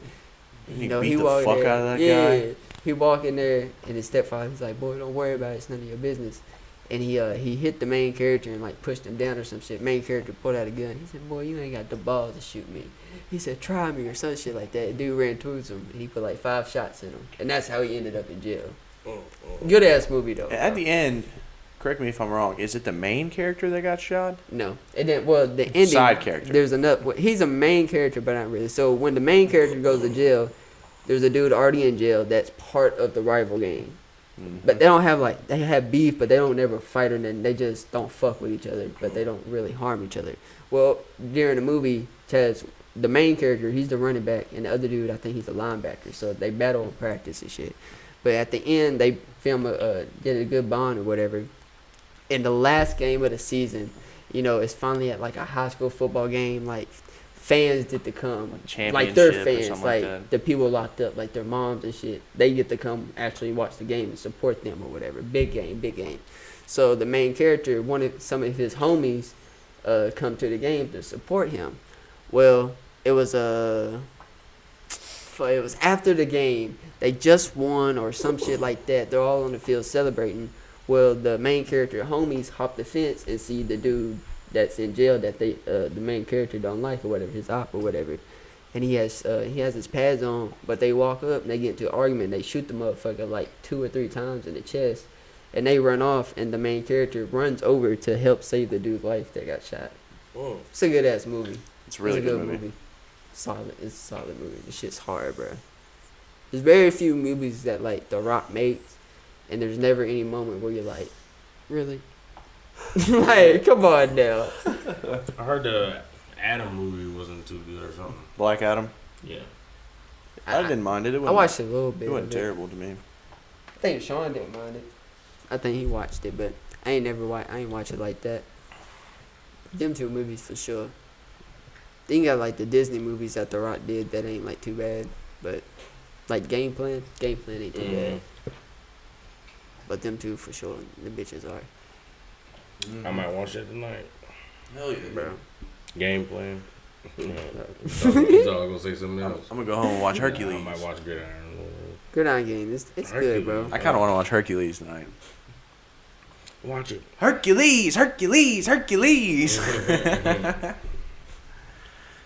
And, he beat the fuck out of that guy. He walk in there, and his stepfather, he's like, "Boy, don't worry about it. It's none of your business." And he hit the main character and like pushed him down or some shit. Main character pulled out a gun. He said, "Boy, you ain't got the balls to shoot me." He said, "Try me," or some shit like that. Dude ran towards him and he put like 5 shots in him. And that's how he ended up in jail. Good ass movie though. At the end, correct me if I'm wrong, is it the main character that got shot? No. It didn't. Well, the ending. Side character. There's another. He's a main character, but not really. So when the main character goes to jail, there's a dude already in jail that's part of the rival gang. But they don't have they have beef, but they don't never fight or nothing. They just don't fuck with each other, but they don't really harm each other. Well, during the movie, Chaz, the main character, he's the running back, and the other dude, I think he's a linebacker. So they battle in practice and shit. But at the end, they film get a good bond or whatever. In the last game of the season, it's finally at like a high school football game, like. Fans get to come, like their fans, like the people locked up, like their moms and shit. They get to come actually watch the game and support them or whatever. Big game. So the main character wanted some of his homies come to the game to support him. Well, it was after the game. They just won or some shit like that. They're all on the field celebrating. Well, the main character homies hop the fence and see the dude that's in jail that the main character don't like or whatever, his op or whatever, and he has his pads on, but they walk up and they get into an argument. They shoot the motherfucker like 2 or 3 times in the chest, and they run off, and the main character runs over to help save the dude's life that got shot. It's a good ass movie. It's a really good movie. Solid. It's a solid movie. This shit's hard, bro. There's very few movies that like The Rock makes, and there's never any moment where you're like, really? Like, come on now. I heard the Adam movie wasn't too good or something. Black Adam? Yeah. I didn't mind it. I watched it a little bit. It wasn't terrible to me. I think Sean didn't mind it. I think he watched it, but I ain't watch it like that. Them 2 movies for sure. Then you got like the Disney movies that The Rock did that ain't like too bad, but like Game Plan ain't too bad. But them two for sure, the bitches are. I might watch that tonight. Hell yeah, Bro. Game Plan. He's all gonna say something else. I'm gonna go home and watch Hercules. I might watch Gridiron. Gridiron Game, it's good, bro. I kind of want to watch Hercules tonight. Watch it. Hercules.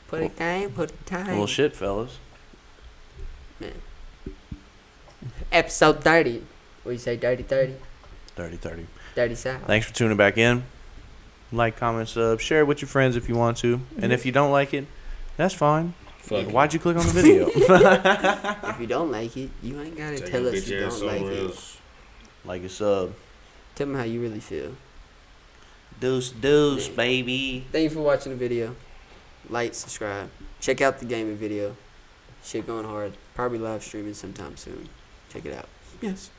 Put it down, put it down. Well, shit, fellas. Episode 30. What do you say, dirty 30? 30. Dirty South. Thanks for tuning back in. Like, comment, sub, share it with your friends if you want to. And if you don't like it, that's fine. Fuck Why'd you click on the video? If you don't like it, you ain't gotta tell us you don't like it. Like a sub. Tell me how you really feel. Deuce, baby. Thank you for watching the video. Like, subscribe. Check out the gaming video. Shit going hard. Probably live streaming sometime soon. Check it out. Yes.